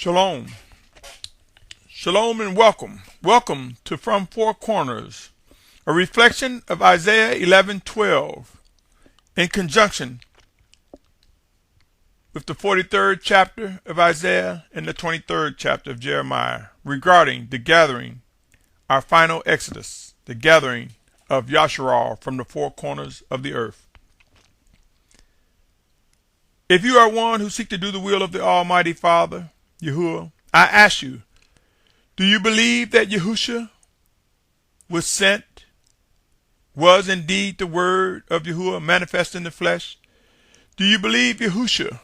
Shalom. Shalom and welcome. Welcome to From Four Corners, a reflection of Isaiah 11:12 in conjunction with the 43rd chapter of Isaiah and the 23rd chapter of Jeremiah regarding the gathering, our final exodus, the gathering of Yahusha from the four corners of the earth. If you are one who seeks to do the will of the Almighty Father Yahuah, I ask you, do you believe that Yahusha was indeed the word of Yahuah manifest in the flesh? Do you believe Yahusha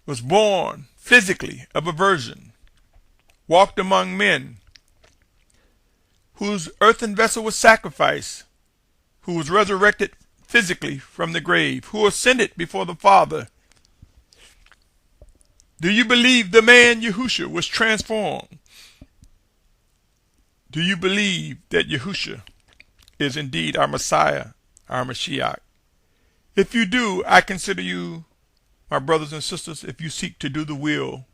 was born physically of a virgin, walked among men, whose earthen vessel was sacrificed, who was resurrected physically from the grave, who ascended before the Father? Do you believe the man Yahusha was transformed? Do you believe that Yahusha is indeed our Messiah, our Mashyach? If you do, I consider you, my brothers and sisters, if you seek to do the will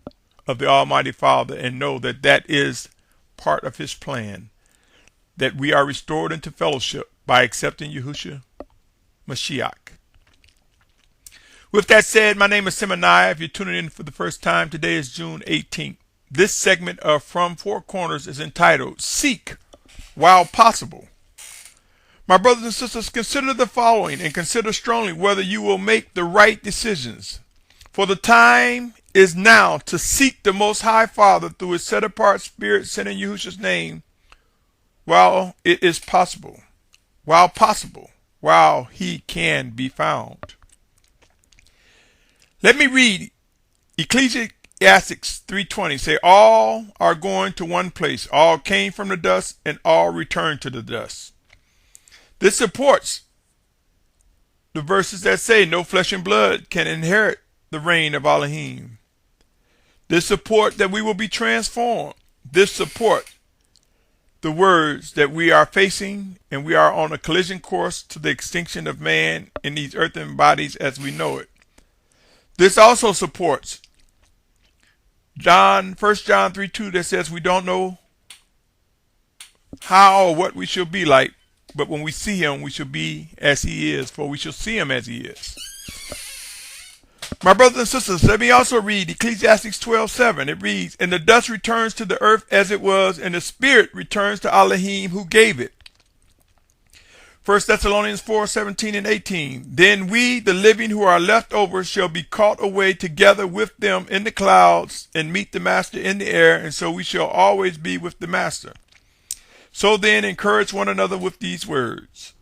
of the Almighty Father and know that that is part of His plan, that we are restored into fellowship by accepting Yahusha Mashyach. With that said, my name is Symmanayah. If you're tuning in for the first time, today is June 18th. This segment of From Four Corners is entitled, Seek While Possible. My brothers and sisters, consider the following and consider strongly whether you will make the right decisions. For the time is now to seek the Most High Father through His set-apart Spirit sent in Yahusha's name while it is possible, while He can be found. Let me read Ecclesiastes 3:20. Say, all are going to one place. All came from the dust, and all return to the dust. This supports the verses that say no flesh and blood can inherit the reign of Elohim. This support that we will be transformed. This support the words that we are facing, and we are on a collision course to the extinction of man in these earthen bodies as we know it. This also supports 1 John 3:2 that says we don't know how or what we shall be like, but when we see Him, we shall be as He is, for we shall see Him as He is. My brothers and sisters, let me also read Ecclesiastes 12:7. It reads, and the dust returns to the earth as it was, and the spirit returns to Elohim who gave it. 1 Thessalonians 4:17 and 18. Then we, the living who are left over, shall be caught away together with them in the clouds and meet the Master in the air, and so we shall always be with the Master. So then, encourage one another with these words.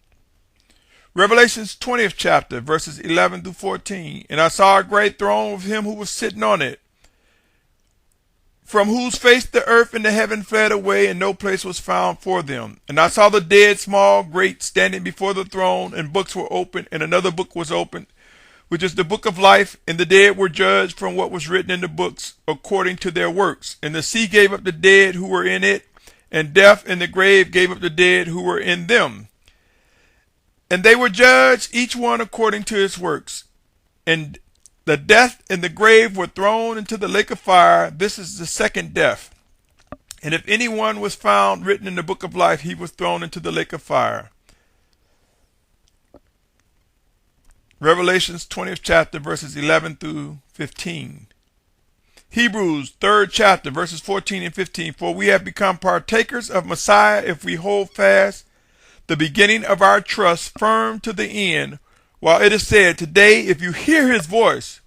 Revelations 20th chapter, verses 11 through 14. And I saw a great throne with Him who was sitting on it, from whose face the earth and the heaven fled away, and no place was found for them. And I saw the dead, small, great, standing before the throne, and books were opened, and another book was opened, which is the book of life, and the dead were judged from what was written in the books according to their works. And the sea gave up the dead who were in it, and death and the grave gave up the dead who were in them. And they were judged, each one according to his works. And the death and the grave were thrown into the lake of fire. This is the second death. And if anyone was found written in the book of life, he was thrown into the lake of fire. Revelations 20th chapter, verses 11 through 15. Hebrews 3rd chapter, verses 14 and 15. For we have become partakers of Messiah if we hold fast the beginning of our trust firm to the end. While it is said, today, if you hear His voice,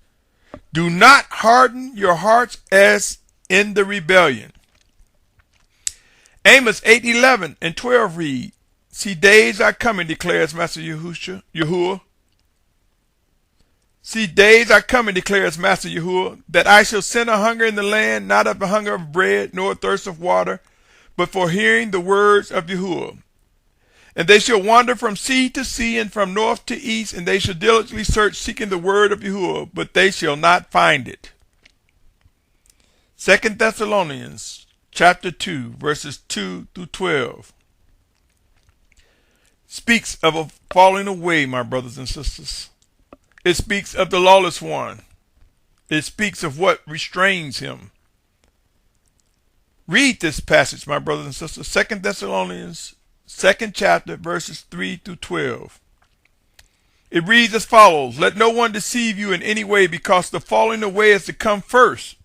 do not harden your hearts as in the rebellion. Amos 8:11 and 12 read, see, days are coming, declares Master Yahuah. See, days are coming, declares Master Yahuah, that I shall send a hunger in the land, not of the hunger of bread, nor a thirst of water, but for hearing the words of Yahuah. And they shall wander from sea to sea and from north to east, and they shall diligently search, seeking the word of Yahuah, but they shall not find it. 2 Thessalonians chapter 2, verses 2 through 12 speaks of a falling away, my brothers and sisters. It speaks of the lawless one. It speaks of what restrains him. Read this passage, my brothers and sisters. 2 Thessalonians, 2nd chapter, verses 3 through 12. It reads as follows: Let no one deceive you in any way, because the falling away is to come first.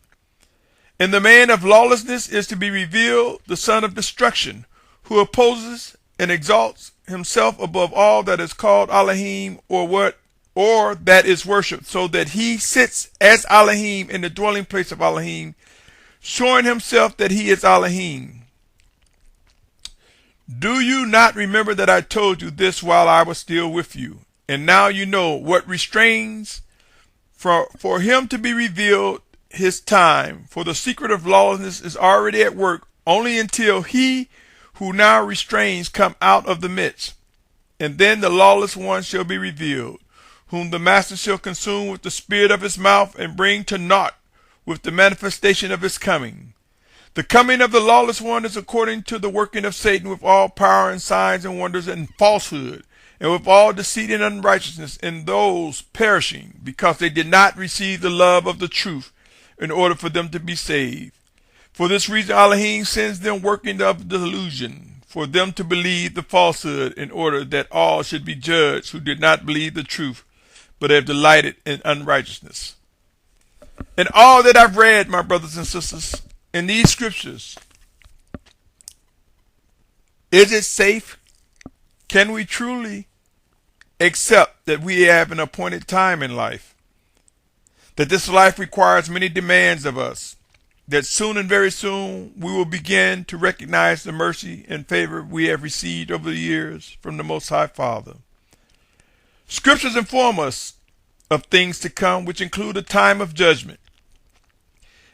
And the man of lawlessness is to be revealed, the son of destruction, who opposes and exalts himself above all that is called Elohim, or that is worshipped, so that he sits as Elohim in the dwelling place of Elohim, showing himself that he is Elohim. Do you not remember that I told you this while I was still with you? And now you know what restrains for him to be revealed his time. For the secret of lawlessness is already at work, only until he who now restrains come out of the midst. And then the lawless one shall be revealed, whom the master shall consume with the spirit of his mouth, and bring to naught with the manifestation of his coming. The coming of the lawless one is according to the working of Satan, with all power and signs and wonders and falsehood, and with all deceit and unrighteousness in those perishing, because they did not receive the love of the truth in order for them to be saved. For this reason Elohim sends them working of delusion, for them to believe the falsehood, in order that all should be judged who did not believe the truth, but have delighted in unrighteousness. And all that I've read, my brothers and sisters, in these scriptures, is it safe? Can we truly accept that we have an appointed time in life? That this life requires many demands of us? That soon and very soon we will begin to recognize the mercy and favor we have received over the years from the Most High Father? Scriptures inform us of things to come, which include a time of judgment.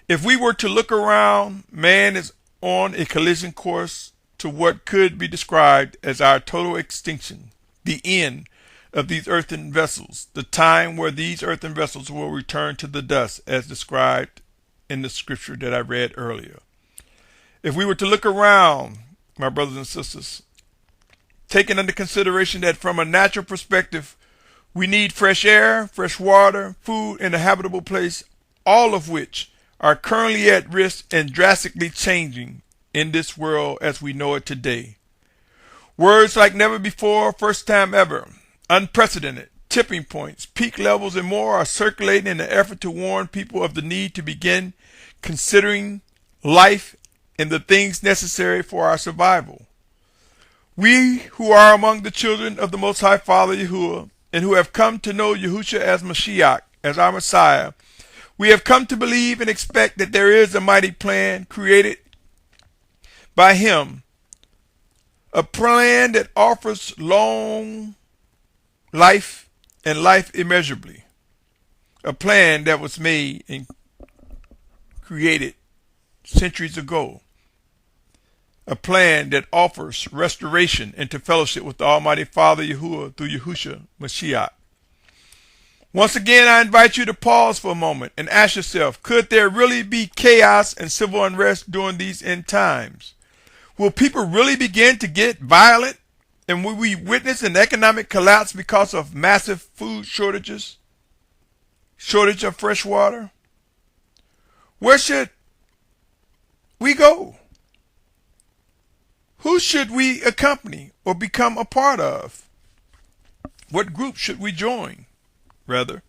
If we were to look around, man is on a collision course to what could be described as our total extinction, the end of these earthen vessels, the time where these earthen vessels will return to the dust, as described in the scripture that I read earlier. If we were to look around, my brothers and sisters, taking into consideration that from a natural perspective, we need fresh air, fresh water, food, and a habitable place, all of which are currently at risk and drastically changing in this world as we know it today. Words like never before, first time ever, unprecedented, tipping points, peak levels, and more are circulating in an effort to warn people of the need to begin considering life and the things necessary for our survival. We who are among the children of the Most High Father Yahuah, and who have come to know Yahusha as Mashyach, as our Messiah, we have come to believe and expect that there is a mighty plan created by him, a plan that offers long life and life immeasurably, a plan that was made and created centuries ago, a plan that offers restoration into fellowship with the Almighty Father Yahuah through Yahusha Mashyach. Once again, I invite you to pause for a moment and ask yourself, could there really be chaos and civil unrest during these end times? Will people really begin to get violent? And will we witness an economic collapse because of massive food shortages? Shortage of fresh water? Where should we go? Who should we accompany or become a part of? What group should we join, rather,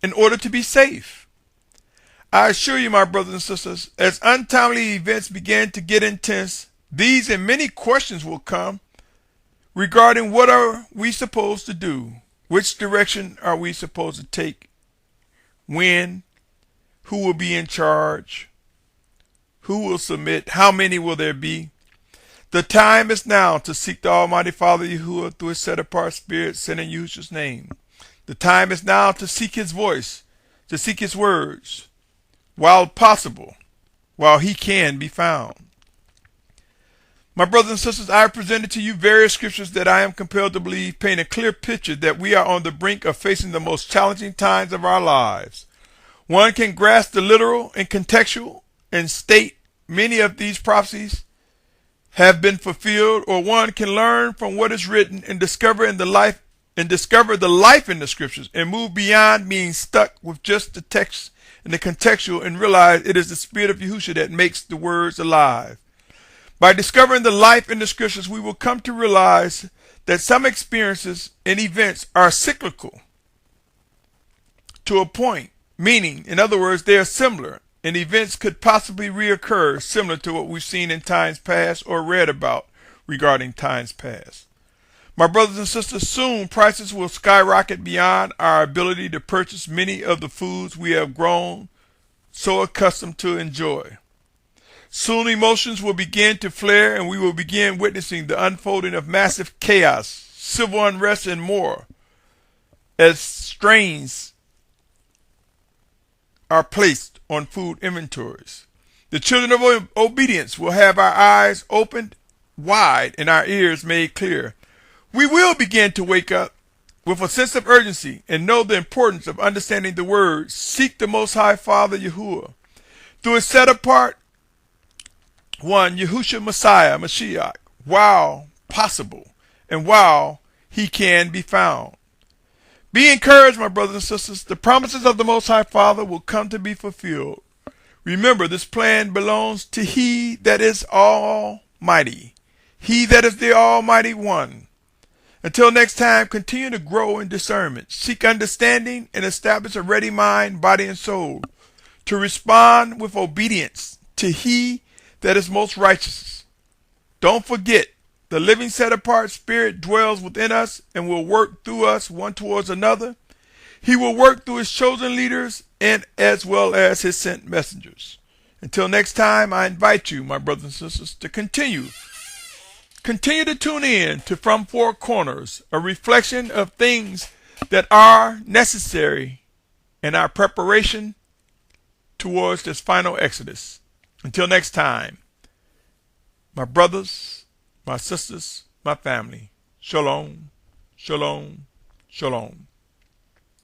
in order to be safe? I assure you, my brothers and sisters, as untimely events begin to get intense, these and many questions will come regarding what are we supposed to do, which direction are we supposed to take, when, who will be in charge, who will submit, how many will there be. The time is now to seek the Almighty Father Yahuah through his set-apart spirit sent in Yahusha's name. The time is now to seek his voice, to seek his words, while possible, while he can be found. My brothers and sisters, I have presented to you various scriptures that I am compelled to believe paint a clear picture that we are on the brink of facing the most challenging times of our lives. One can grasp the literal and contextual and state many of these prophecies have been fulfilled, or one can learn from what is written and discover in the life and discover the life in the scriptures and move beyond being stuck with just the text and the contextual and realize it is the Spirit of Yahusha that makes the words alive. By discovering the life in the scriptures, we will come to realize that some experiences and events are cyclical to a point, meaning, in other words, they are similar, and events could possibly reoccur similar to what we've seen in times past or read about regarding times past. My brothers and sisters, soon prices will skyrocket beyond our ability to purchase many of the foods we have grown so accustomed to enjoy. Soon emotions will begin to flare and we will begin witnessing the unfolding of massive chaos, civil unrest, and more as strains are placed on food inventories. The children of obedience will have our eyes opened wide and our ears made clear. We will begin to wake up with a sense of urgency and know the importance of understanding the words, seek the Most High Father Yahuah. Through his set apart one, Yahusha Messiah, Mashyach, while possible and while he can be found. Be encouraged, my brothers and sisters. The promises of the Most High Father will come to be fulfilled. Remember, this plan belongs to He that is Almighty, He that is the Almighty One. Until next time, continue to grow in discernment, seek understanding, and establish a ready mind, body, and soul to respond with obedience to He that is most righteous. Don't forget, the living set-apart Spirit dwells within us and will work through us one towards another. He will work through His chosen leaders and as well as His sent messengers. Until next time, I invite you, my brothers and sisters, to continue to tune in to From Four Corners, a reflection of things that are necessary in our preparation towards this final exodus. Until next time, my brothers, my sisters, my family, Shalom, Shalom, Shalom.